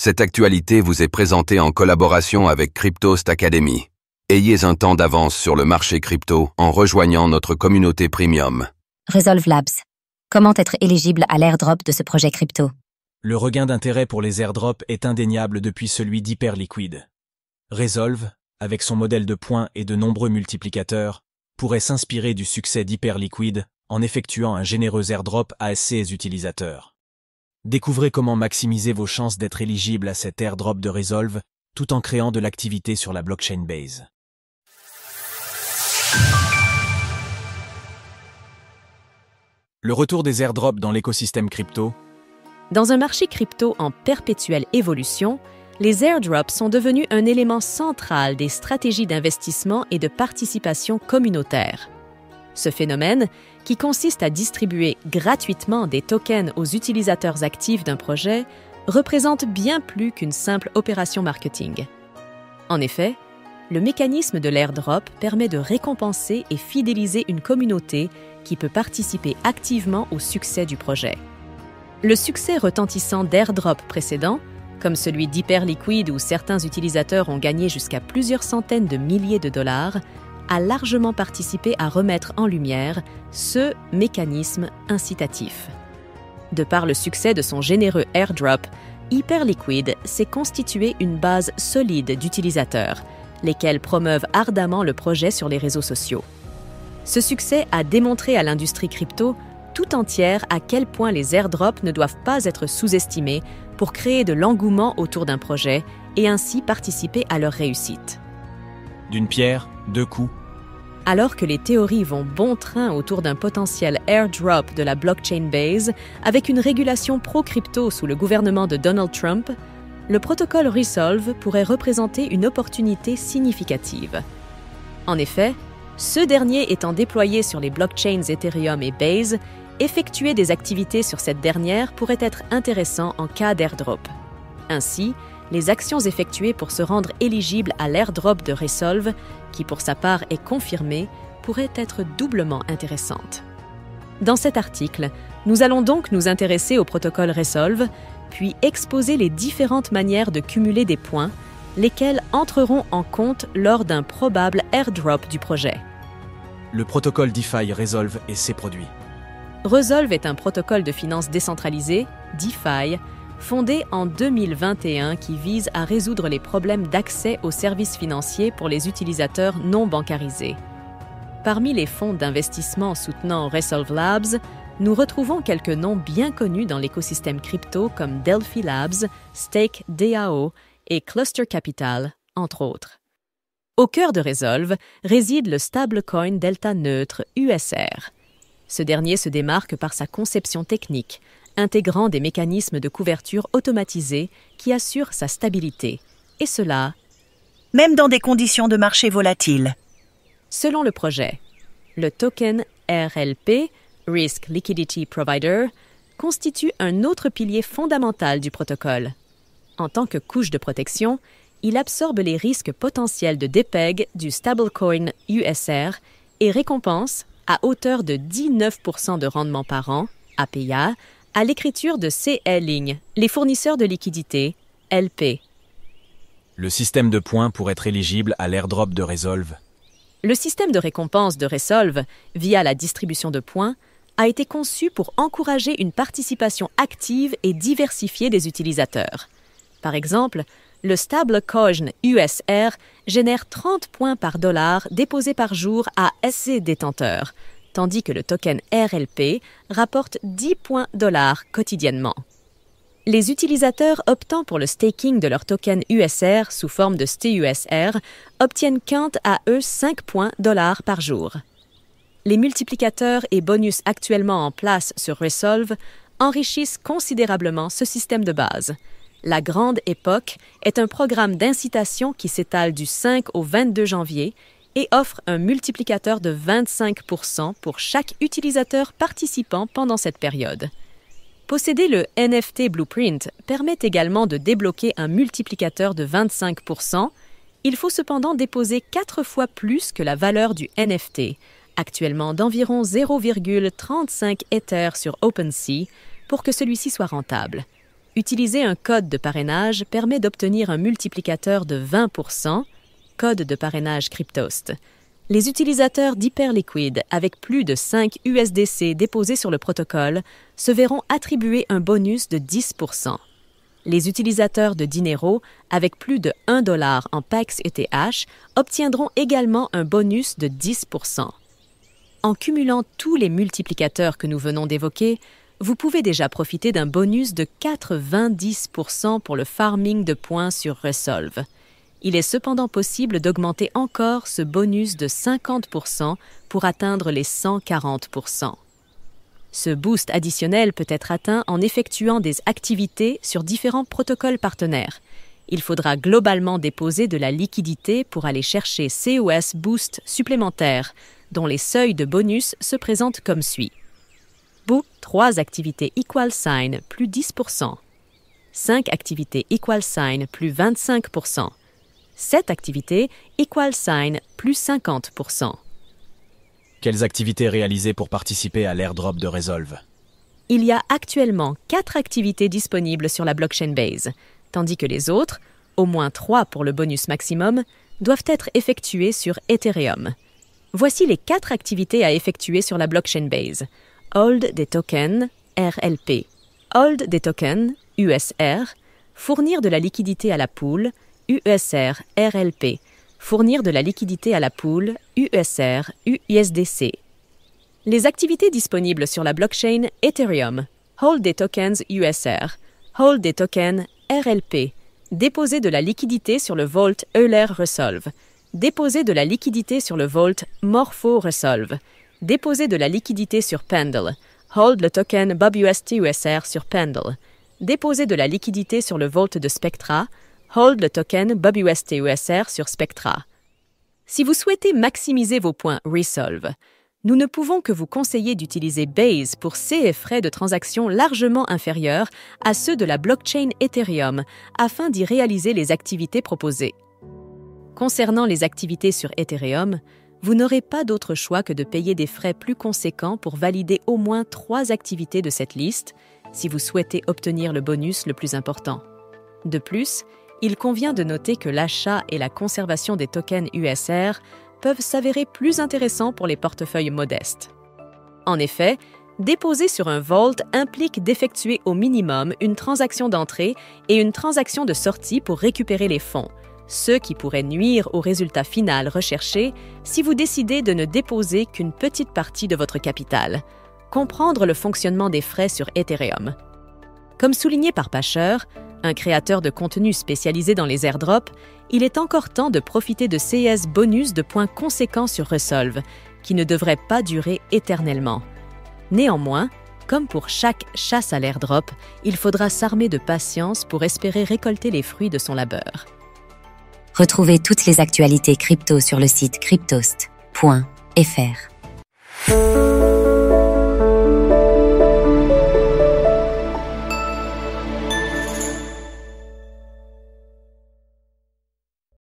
Cette actualité vous est présentée en collaboration avec Cryptost Academy. Ayez un temps d'avance sur le marché crypto en rejoignant notre communauté premium. Resolve Labs. Comment être éligible à l'airdrop de ce projet crypto? Le regain d'intérêt pour les airdrops est indéniable depuis celui d'Hyperliquid. Resolve, avec son modèle de points et de nombreux multiplicateurs, pourrait s'inspirer du succès d'Hyperliquid en effectuant un généreux airdrop à ses utilisateurs. Découvrez comment maximiser vos chances d'être éligible à cet airdrop de Resolve tout en créant de l'activité sur la blockchain Base. Le retour des airdrops dans l'écosystème crypto. Dans un marché crypto en perpétuelle évolution, les airdrops sont devenus un élément central des stratégies d'investissement et de participation communautaire. Ce phénomène, qui consiste à distribuer gratuitement des tokens aux utilisateurs actifs d'un projet, représente bien plus qu'une simple opération marketing. En effet, le mécanisme de l'airdrop permet de récompenser et fidéliser une communauté qui peut participer activement au succès du projet. Le succès retentissant d'airdrops précédents, comme celui d'Hyperliquid où certains utilisateurs ont gagné jusqu'à plusieurs centaines de milliers de dollars, a largement participé à remettre en lumière ce mécanisme incitatif. De par le succès de son généreux airdrop, Hyperliquid s'est constitué une base solide d'utilisateurs, lesquels promeuvent ardemment le projet sur les réseaux sociaux. Ce succès a démontré à l'industrie crypto tout entière à quel point les airdrops ne doivent pas être sous-estimés pour créer de l'engouement autour d'un projet et ainsi participer à leur réussite. D'une pierre, deux coups. Alors que les théories vont bon train autour d'un potentiel airdrop de la blockchain Base avec une régulation pro-crypto sous le gouvernement de Donald Trump, le protocole Resolve pourrait représenter une opportunité significative. En effet, ce dernier étant déployé sur les blockchains Ethereum et Base, effectuer des activités sur cette dernière pourrait être intéressant en cas d'airdrop. Ainsi, les actions effectuées pour se rendre éligible à l'airdrop de Resolve, qui pour sa part est confirmé, pourraient être doublement intéressantes. Dans cet article, nous allons donc nous intéresser au protocole Resolve, puis exposer les différentes manières de cumuler des points, lesquels entreront en compte lors d'un probable airdrop du projet. Le protocole DeFi Resolve et ses produits. Resolve est un protocole de finance décentralisé, DeFi, fondé en 2021 qui vise à résoudre les problèmes d'accès aux services financiers pour les utilisateurs non bancarisés. Parmi les fonds d'investissement soutenant Resolve Labs, nous retrouvons quelques noms bien connus dans l'écosystème crypto comme Delphi Labs, StakeDAO et Cluster Capital, entre autres. Au cœur de Resolve réside le stablecoin Delta Neutre USR. Ce dernier se démarque par sa conception technique, intégrant des mécanismes de couverture automatisés qui assurent sa stabilité, et cela même dans des conditions de marché volatiles. Selon le projet, le token RLP, Risk Liquidity Provider, constitue un autre pilier fondamental du protocole. En tant que couche de protection, il absorbe les risques potentiels de dépeg du stablecoin USR et récompense, à hauteur de 19% de rendement par an, APA, à l'écriture de CL-Ling, les fournisseurs de liquidités, LP. Le système de points pour être éligible à l'airdrop de Resolve. Le système de récompense de Resolve, via la distribution de points, a été conçu pour encourager une participation active et diversifiée des utilisateurs. Par exemple, le stablecoin USR génère 30 points par dollar déposés par jour à ses détenteurs, tandis que le token RLP rapporte 10 points dollars quotidiennement. Les utilisateurs optant pour le staking de leur token USR sous forme de STUSR obtiennent quant à eux 5 points dollars par jour. Les multiplicateurs et bonus actuellement en place sur Resolve enrichissent considérablement ce système de base. La Grande Époque est un programme d'incitation qui s'étale du 5 au 22 janvier et offre un multiplicateur de 25% pour chaque utilisateur participant pendant cette période. Posséder le NFT Blueprint permet également de débloquer un multiplicateur de 25%. Il faut cependant déposer 4 fois plus que la valeur du NFT, actuellement d'environ 0,35 Ether sur OpenSea, pour que celui-ci soit rentable. Utiliser un code de parrainage permet d'obtenir un multiplicateur de 20%, code de parrainage Cryptost. Les utilisateurs d'Hyperliquid avec plus de 5 USDC déposés sur le protocole se verront attribuer un bonus de 10%. Les utilisateurs de Dinero avec plus de $1 en PAX ETH obtiendront également un bonus de 10%. En cumulant tous les multiplicateurs que nous venons d'évoquer, vous pouvez déjà profiter d'un bonus de 90% pour le farming de points sur Resolve. Il est cependant possible d'augmenter encore ce bonus de 50% pour atteindre les 140%. Ce boost additionnel peut être atteint en effectuant des activités sur différents protocoles partenaires. Il faudra globalement déposer de la liquidité pour aller chercher COS Boost supplémentaires, dont les seuils de bonus se présentent comme suit. 3 activités equal sign plus 10%, 5 activités equal sign plus 25%, 7 activités equal sign plus 50%. Quelles activités réaliser pour participer à l'airdrop de Resolve? Il y a actuellement 4 activités disponibles sur la blockchain Base, tandis que les autres, au moins 3 pour le bonus maximum, doivent être effectuées sur Ethereum. Voici les 4 activités à effectuer sur la blockchain Base. Hold des tokens RLP, hold des tokens USR, fournir de la liquidité à la pool USR RLP, fournir de la liquidité à la pool USR USDC. Les activités disponibles sur la blockchain Ethereum, hold des tokens USR, hold des tokens RLP, déposer de la liquidité sur le Vault Euler Resolve, déposer de la liquidité sur le Vault Morpho Resolve, déposer de la liquidité sur Pendle, hold le token BobUST-USR sur Pendle, déposer de la liquidité sur le Vault de Spectra, hold le token BobUST-USR sur Spectra. Si vous souhaitez maximiser vos points Resolve, nous ne pouvons que vous conseiller d'utiliser Base pour ces frais de transaction largement inférieurs à ceux de la blockchain Ethereum afin d'y réaliser les activités proposées. Concernant les activités sur Ethereum, vous n'aurez pas d'autre choix que de payer des frais plus conséquents pour valider au moins 3 activités de cette liste si vous souhaitez obtenir le bonus le plus important. De plus, il convient de noter que l'achat et la conservation des tokens USR peuvent s'avérer plus intéressants pour les portefeuilles modestes. En effet, déposer sur un Vault implique d'effectuer au minimum une transaction d'entrée et une transaction de sortie pour récupérer les fonds, ce qui pourrait nuire au résultat final recherché si vous décidez de ne déposer qu'une petite partie de votre capital. Comprendre le fonctionnement des frais sur Ethereum. Comme souligné par Pasher, un créateur de contenu spécialisé dans les airdrops, il est encore temps de profiter de CS bonus de points conséquents sur Resolve, qui ne devraient pas durer éternellement. Néanmoins, comme pour chaque chasse à l'airdrop, il faudra s'armer de patience pour espérer récolter les fruits de son labeur. Retrouvez toutes les actualités crypto sur le site cryptost.fr.